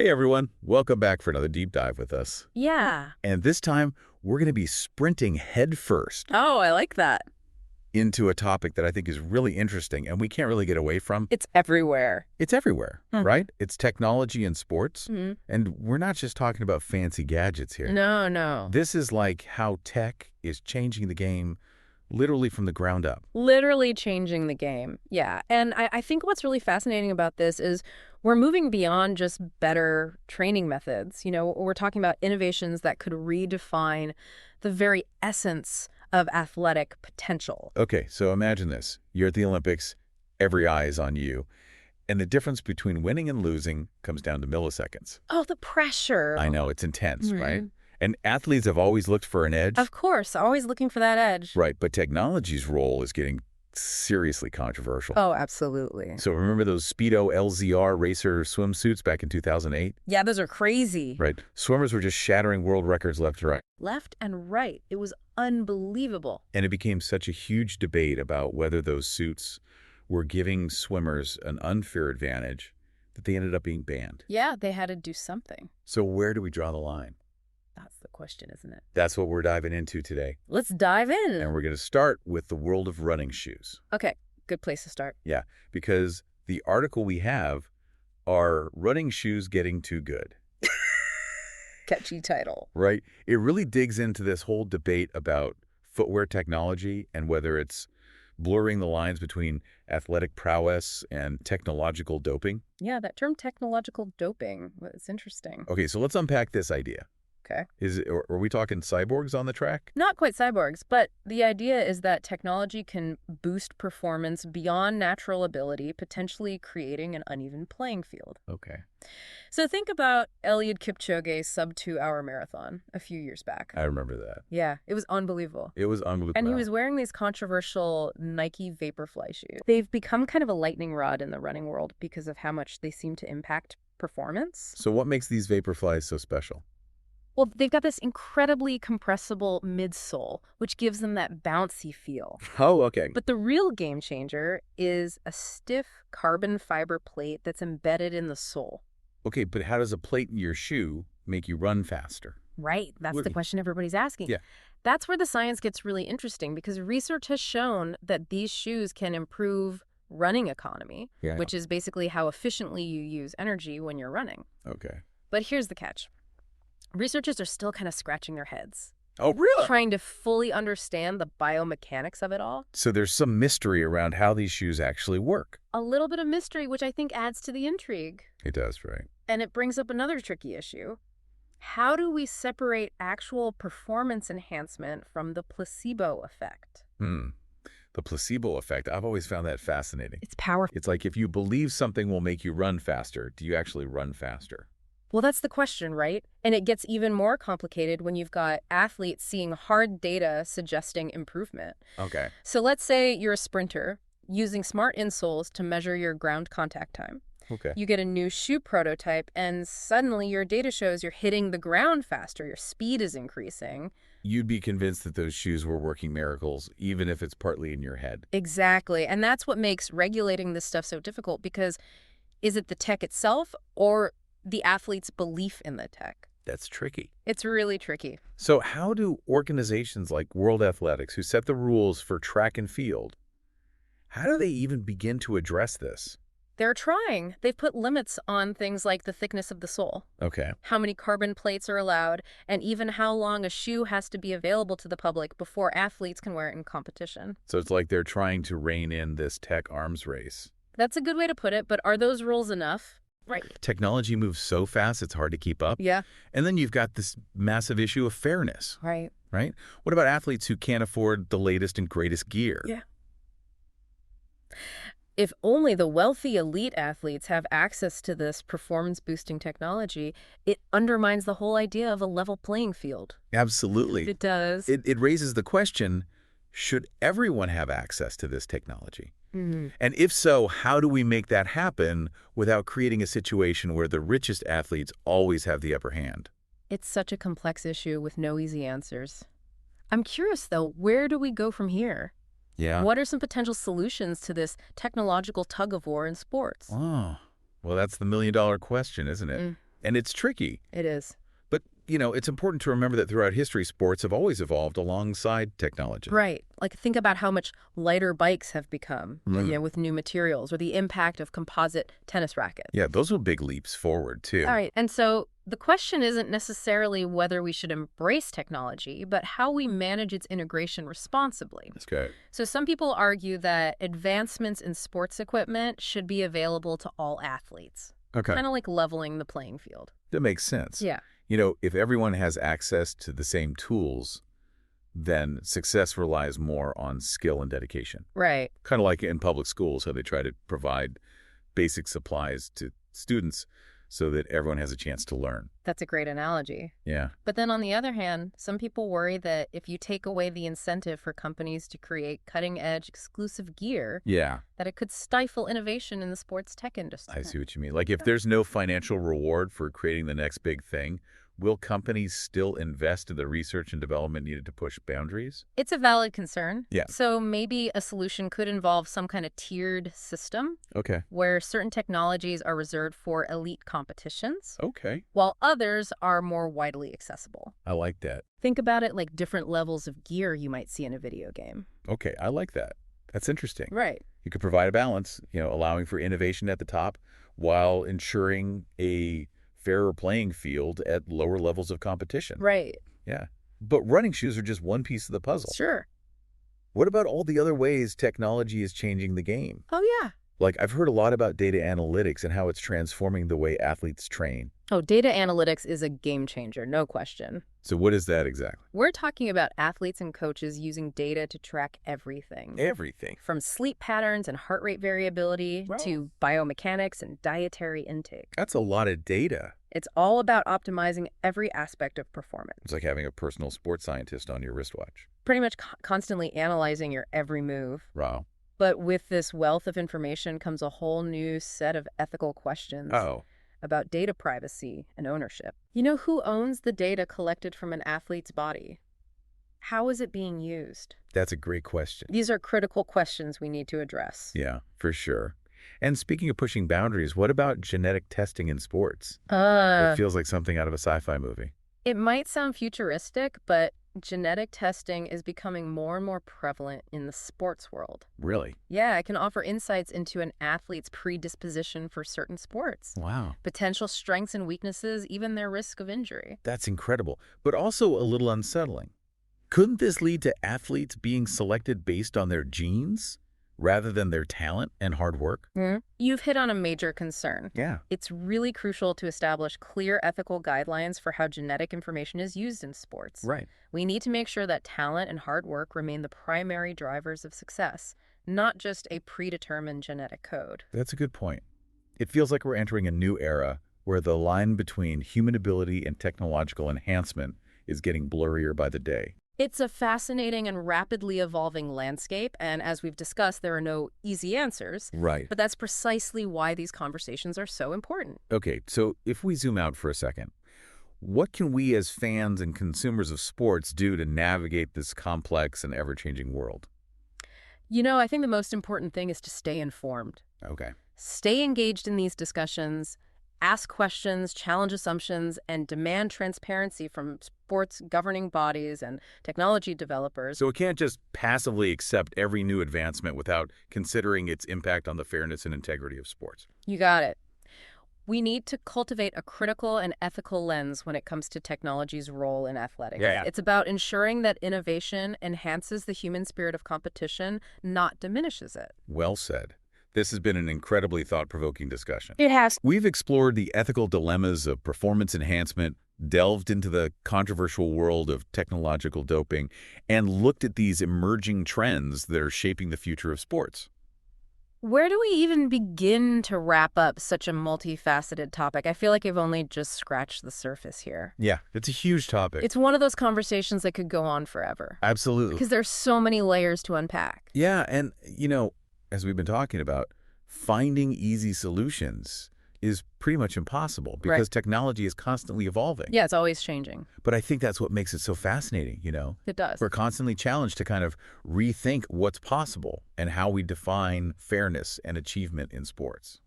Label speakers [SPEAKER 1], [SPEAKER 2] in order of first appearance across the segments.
[SPEAKER 1] Hey everyone, welcome back for another deep dive with us.
[SPEAKER 2] Yeah.
[SPEAKER 1] And this time, we're going to be sprinting headfirst
[SPEAKER 2] Oh, I like that.
[SPEAKER 1] into a topic that I think is really interesting and we can't really get away from.
[SPEAKER 2] It's everywhere.
[SPEAKER 1] It's everywhere, right? It's technology in sports.
[SPEAKER 2] Hmm.
[SPEAKER 1] And we're not just talking about fancy gadgets here.
[SPEAKER 2] No, no.
[SPEAKER 1] This is like how tech is changing the game literally from the ground up.
[SPEAKER 2] Literally changing the game. Yeah. And I think what's really fascinating about this is we're moving beyond just better training methods. We're talking about innovations that could redefine the very essence of athletic potential.
[SPEAKER 1] Okay, so imagine this. You're at the Olympics, every eye is on you. And the difference between winning and losing comes down to milliseconds.
[SPEAKER 2] Oh, the pressure.
[SPEAKER 1] I know, it's intense, right?
[SPEAKER 2] Mhm.
[SPEAKER 1] And athletes have always looked for an edge.
[SPEAKER 2] Of course, always looking for that edge.
[SPEAKER 1] Right, but technology's role is getting seriously controversial.
[SPEAKER 2] Oh, absolutely.
[SPEAKER 1] So remember those Speedo LZR racer swimsuits back in 2008?
[SPEAKER 2] Yeah, those are crazy.
[SPEAKER 1] Right. Swimmers were just shattering world records left and right.
[SPEAKER 2] Left and right. It was unbelievable.
[SPEAKER 1] And it became such a huge debate about whether those suits were giving swimmers an unfair advantage that they ended up being banned.
[SPEAKER 2] Yeah, they had to do something.
[SPEAKER 1] So where do we draw the line?
[SPEAKER 2] That's the question, isn't it?
[SPEAKER 1] That's what we're diving into today.
[SPEAKER 2] Let's dive in.
[SPEAKER 1] And we're going to start with the world of running shoes.
[SPEAKER 2] Okay, good place to start.
[SPEAKER 1] Yeah, because the article we have are running shoes getting too good.
[SPEAKER 2] Catchy title.
[SPEAKER 1] Right? It really digs into this whole debate about footwear technology and whether it's blurring the lines between athletic prowess and technological doping.
[SPEAKER 2] Yeah, that term technological doping, it's interesting.
[SPEAKER 1] Okay, so let's unpack this idea.
[SPEAKER 2] Okay.
[SPEAKER 1] Are we talking cyborgs on the track?
[SPEAKER 2] Not quite cyborgs, but the idea is that technology can boost performance beyond natural ability, potentially creating an uneven playing field.
[SPEAKER 1] Okay.
[SPEAKER 2] So think about Eliud Kipchoge's sub-2-hour marathon a few years back.
[SPEAKER 1] I remember that.
[SPEAKER 2] Yeah, it was unbelievable.
[SPEAKER 1] It was unbelievable.
[SPEAKER 2] And he was wearing these controversial Nike Vaporfly shoes. They've become kind of a lightning rod in the running world because of how much they seem to impact performance.
[SPEAKER 1] So what makes these Vaporflies so special?
[SPEAKER 2] Well, they've got this incredibly compressible midsole, which gives them that bouncy feel.
[SPEAKER 1] Oh, okay.
[SPEAKER 2] But the real game changer is a stiff carbon fiber plate that's embedded in the sole.
[SPEAKER 1] Okay, but how does a plate in your shoe make you run faster?
[SPEAKER 2] Right. That's the question everybody's asking.
[SPEAKER 1] Yeah.
[SPEAKER 2] That's where the science gets really interesting because research has shown that these shoes can improve running economy, which is basically how efficiently you use energy when you're running.
[SPEAKER 1] Okay.
[SPEAKER 2] But here's the catch. Researchers are still kind of scratching their heads.
[SPEAKER 1] Oh, really?
[SPEAKER 2] Trying to fully understand the biomechanics of it all.
[SPEAKER 1] So there's some mystery around how these shoes actually work.
[SPEAKER 2] A little bit of mystery, which I think adds to the intrigue.
[SPEAKER 1] It does, right?
[SPEAKER 2] And it brings up another tricky issue. How do we separate actual performance enhancement from the placebo effect?
[SPEAKER 1] The placebo effect, I've always found that fascinating.
[SPEAKER 2] It's powerful.
[SPEAKER 1] It's like if you believe something will make you run faster, do you actually run faster?
[SPEAKER 2] Well, that's the question, right? And it gets even more complicated when you've got athletes seeing hard data suggesting improvement.
[SPEAKER 1] Okay.
[SPEAKER 2] So let's say you're a sprinter using smart insoles to measure your ground contact time.
[SPEAKER 1] Okay.
[SPEAKER 2] You get a new shoe prototype, and suddenly your data shows you're hitting the ground faster. Your speed is increasing.
[SPEAKER 1] You'd be convinced that those shoes were working miracles, even if it's partly in your head.
[SPEAKER 2] Exactly. And that's what makes regulating this stuff so difficult, because is it the tech itself or the athlete's belief in the tech?
[SPEAKER 1] That's tricky.
[SPEAKER 2] It's really tricky.
[SPEAKER 1] So how do organizations like World Athletics, who set the rules for track and field, how do they even begin to address this?
[SPEAKER 2] They're trying. They've put limits on things like the thickness of the sole,
[SPEAKER 1] Okay.
[SPEAKER 2] how many carbon plates are allowed, and even how long a shoe has to be available to the public before athletes can wear it in competition.
[SPEAKER 1] So it's like they're trying to rein in this tech arms race.
[SPEAKER 2] That's a good way to put it, but are those rules enough? Right.
[SPEAKER 1] Technology moves so fast, it's hard to keep up.
[SPEAKER 2] Yeah.
[SPEAKER 1] And then you've got this massive issue of fairness,
[SPEAKER 2] Right.
[SPEAKER 1] right? What about athletes who can't afford the latest and greatest gear?
[SPEAKER 2] Yeah. If only the wealthy elite athletes have access to this performance-boosting technology, it undermines the whole idea of a level playing field.
[SPEAKER 1] Absolutely.
[SPEAKER 2] It does.
[SPEAKER 1] It raises the question, should everyone have access to this technology? And if so, how do we make that happen without creating a situation where the richest athletes always have the upper hand?
[SPEAKER 2] It's such a complex issue with no easy answers. I'm curious, though, where do we go from here?
[SPEAKER 1] Yeah.
[SPEAKER 2] What are some potential solutions to this technological tug-of-war in sports?
[SPEAKER 1] Oh, well, that's the million-dollar question, isn't it? And it's tricky.
[SPEAKER 2] It is.
[SPEAKER 1] But, it's important to remember that throughout history, sports have always evolved alongside technology.
[SPEAKER 2] Right. Like, think about how much lighter bikes have become, with new materials, or the impact of composite tennis rackets.
[SPEAKER 1] Yeah, those were big leaps forward, too.
[SPEAKER 2] All right. And so the question isn't necessarily whether we should embrace technology, but how we manage its integration responsibly.
[SPEAKER 1] That's good.
[SPEAKER 2] So some people argue that advancements in sports equipment should be available to all athletes.
[SPEAKER 1] Okay.
[SPEAKER 2] Kind of like leveling the playing field.
[SPEAKER 1] That makes sense.
[SPEAKER 2] Yeah.
[SPEAKER 1] If everyone has access to the same tools, then success relies more on skill and dedication.
[SPEAKER 2] Right.
[SPEAKER 1] Kind of like in public schools, how they try to provide basic supplies to students so that everyone has a chance to learn.
[SPEAKER 2] That's a great analogy.
[SPEAKER 1] Yeah.
[SPEAKER 2] But then on the other hand, some people worry that if you take away the incentive for companies to create cutting-edge exclusive gear, that it could stifle innovation in the sports tech industry.
[SPEAKER 1] I see what you mean. Like if there's no financial reward for creating the next big thing, will companies still invest in the research and development needed to push boundaries?
[SPEAKER 2] It's a valid concern.
[SPEAKER 1] Yeah.
[SPEAKER 2] So maybe a solution could involve some kind of tiered system.
[SPEAKER 1] Okay.
[SPEAKER 2] Where certain technologies are reserved for elite competitions.
[SPEAKER 1] Okay.
[SPEAKER 2] While others are more widely accessible.
[SPEAKER 1] I like that.
[SPEAKER 2] Think about it like different levels of gear you might see in a video game.
[SPEAKER 1] Okay, I like that. That's interesting.
[SPEAKER 2] Right.
[SPEAKER 1] You could provide a balance, allowing for innovation at the top while ensuring a fairer playing field at lower levels of competition.
[SPEAKER 2] Right.
[SPEAKER 1] Yeah. But running shoes are just one piece of the puzzle.
[SPEAKER 2] Sure.
[SPEAKER 1] What about all the other ways technology is changing the game?
[SPEAKER 2] Oh, yeah.
[SPEAKER 1] Like, I've heard a lot about data analytics and how it's transforming the way athletes train.
[SPEAKER 2] Oh, data analytics is a game changer, no question.
[SPEAKER 1] So what is that exactly?
[SPEAKER 2] We're talking about athletes and coaches using data to track everything.
[SPEAKER 1] Everything.
[SPEAKER 2] From sleep patterns and heart rate variability to biomechanics and dietary intake.
[SPEAKER 1] That's a lot of data.
[SPEAKER 2] It's all about optimizing every aspect of performance.
[SPEAKER 1] It's like having a personal sports scientist on your wristwatch.
[SPEAKER 2] Pretty much constantly analyzing your every move.
[SPEAKER 1] Wow.
[SPEAKER 2] But with this wealth of information comes a whole new set of ethical questions.
[SPEAKER 1] Oh.
[SPEAKER 2] About data privacy and ownership. You know who owns the data collected from an athlete's body? How is it being used?
[SPEAKER 1] That's a great question.
[SPEAKER 2] These are critical questions we need to address.
[SPEAKER 1] Yeah, for sure. And speaking of pushing boundaries, what about genetic testing in sports? It feels like something out of a sci-fi movie.
[SPEAKER 2] It might sound futuristic, but genetic testing is becoming more and more prevalent in the sports world.
[SPEAKER 1] Really?
[SPEAKER 2] Yeah, it can offer insights into an athlete's predisposition for certain sports.
[SPEAKER 1] Wow.
[SPEAKER 2] Potential strengths and weaknesses, even their risk of injury.
[SPEAKER 1] That's incredible, but also a little unsettling. Couldn't this lead to athletes being selected based on their genes rather than their talent and hard work?
[SPEAKER 2] You've hit on a major concern.
[SPEAKER 1] Yeah.
[SPEAKER 2] It's really crucial to establish clear ethical guidelines for how genetic information is used in sports.
[SPEAKER 1] Right.
[SPEAKER 2] We need to make sure that talent and hard work remain the primary drivers of success, not just a predetermined genetic code.
[SPEAKER 1] That's a good point. It feels like we're entering a new era where the line between human ability and technological enhancement is getting blurrier by the day.
[SPEAKER 2] It's a fascinating and rapidly evolving landscape, and as we've discussed, there are no easy answers.
[SPEAKER 1] Right.
[SPEAKER 2] But that's precisely why these conversations are so important.
[SPEAKER 1] Okay, so if we zoom out for a second, what can we as fans and consumers of sports do to navigate this complex and ever-changing world?
[SPEAKER 2] I think the most important thing is to stay informed.
[SPEAKER 1] Okay.
[SPEAKER 2] Stay engaged in these discussions, ask questions, challenge assumptions, and demand transparency from sports governing bodies and technology developers.
[SPEAKER 1] So it can't just passively accept every new advancement without considering its impact on the fairness and integrity of sports.
[SPEAKER 2] You got it. We need to cultivate a critical and ethical lens when it comes to technology's role in athletics.
[SPEAKER 1] Yeah.
[SPEAKER 2] It's about ensuring that innovation enhances the human spirit of competition, not diminishes it.
[SPEAKER 1] Well said. This has been an incredibly thought-provoking discussion.
[SPEAKER 2] It has.
[SPEAKER 1] We've explored the ethical dilemmas of performance enhancement, delved into the controversial world of technological doping, and looked at these emerging trends that are shaping the future of sports.
[SPEAKER 2] Where do we even begin to wrap up such a multifaceted topic? I feel like I've only just scratched the surface here.
[SPEAKER 1] Yeah, it's a huge topic.
[SPEAKER 2] It's one of those conversations that could go on forever.
[SPEAKER 1] Absolutely.
[SPEAKER 2] Because there's so many layers to unpack.
[SPEAKER 1] Yeah, and, as we've been talking about, finding easy solutions is pretty much impossible because technology is constantly evolving.
[SPEAKER 2] Yeah, it's always changing.
[SPEAKER 1] But I think that's what makes it so fascinating,
[SPEAKER 2] It does.
[SPEAKER 1] We're constantly challenged to kind of rethink what's possible and how we define fairness and achievement in sports.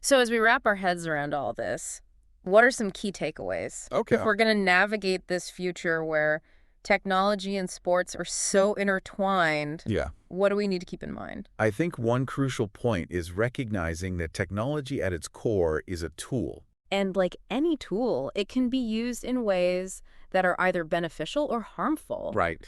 [SPEAKER 2] So as we wrap our heads around all this, What are some key takeaways?
[SPEAKER 1] Okay.
[SPEAKER 2] If we're going to navigate this future where technology and sports are so intertwined,
[SPEAKER 1] Yeah.
[SPEAKER 2] what do we need to keep in mind?
[SPEAKER 1] I think one crucial point is recognizing that technology at its core is a tool.
[SPEAKER 2] And like any tool, it can be used in ways that are either beneficial or harmful.
[SPEAKER 1] Right.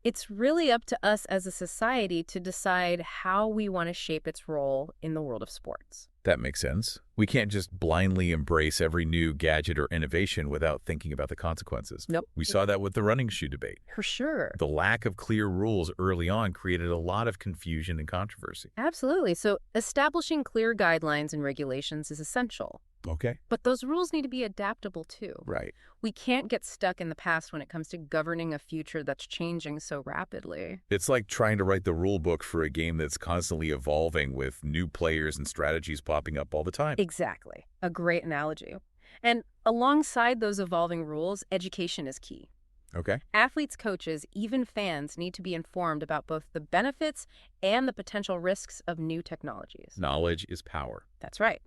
[SPEAKER 2] It's really up to us as a society to decide how we want to shape its role in the world of sports.
[SPEAKER 1] That makes sense. We can't just blindly embrace every new gadget or innovation without thinking about the consequences.
[SPEAKER 2] Nope.
[SPEAKER 1] We saw that with the running shoe debate.
[SPEAKER 2] For sure.
[SPEAKER 1] The lack of clear rules early on created a lot of confusion and controversy.
[SPEAKER 2] Absolutely. So establishing clear guidelines and regulations is essential.
[SPEAKER 1] Okay.
[SPEAKER 2] But those rules need to be adaptable too.
[SPEAKER 1] Right.
[SPEAKER 2] We can't get stuck in the past when it comes to governing a future that's changing so rapidly.
[SPEAKER 1] It's like trying to write the rule book for a game that's constantly evolving with new players and strategies popping up all the time.
[SPEAKER 2] Exactly. A great analogy. And alongside those evolving rules, education is key.
[SPEAKER 1] Okay.
[SPEAKER 2] Athletes, coaches, even fans need to be informed about both the benefits and the potential risks of new technologies.
[SPEAKER 1] Knowledge is power.
[SPEAKER 2] That's right.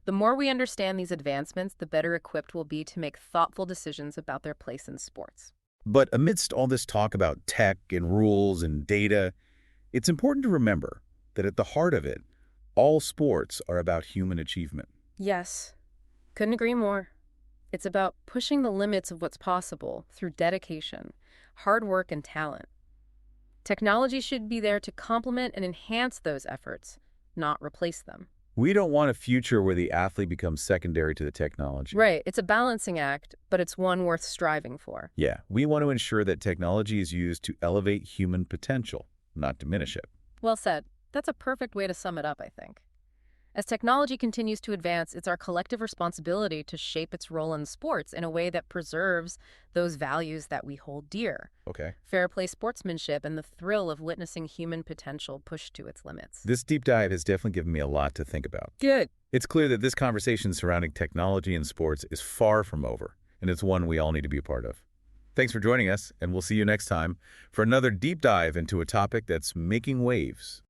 [SPEAKER 2] The more we understand these advancements, the better equipped we'll be to make thoughtful decisions about their place in sports.
[SPEAKER 1] But amidst all this talk about tech and rules and data, it's important to remember that at the heart of it, all sports are about human achievement.
[SPEAKER 2] Yes, couldn't agree more. It's about pushing the limits of what's possible through dedication, hard work, and talent. Technology should be there to complement and enhance those efforts, not replace them.
[SPEAKER 1] We don't want a future where the athlete becomes secondary to the technology.
[SPEAKER 2] Right, it's a balancing act, but it's one worth striving for.
[SPEAKER 1] Yeah, we want to ensure that technology is used to elevate human potential, not diminish it.
[SPEAKER 2] Well said. That's a perfect way to sum it up, I think. As technology continues to advance, it's our collective responsibility to shape its role in sports in a way that preserves those values that we hold dear.
[SPEAKER 1] Okay.
[SPEAKER 2] Fair play sportsmanship and the thrill of witnessing human potential pushed to its limits.
[SPEAKER 1] This deep dive has definitely given me a lot to think about.
[SPEAKER 2] Good.
[SPEAKER 1] It's clear that this conversation surrounding technology and sports is far from over, and it's one we all need to be a part of. Thanks for joining us, and we'll see you next time for another deep dive into a topic that's making waves.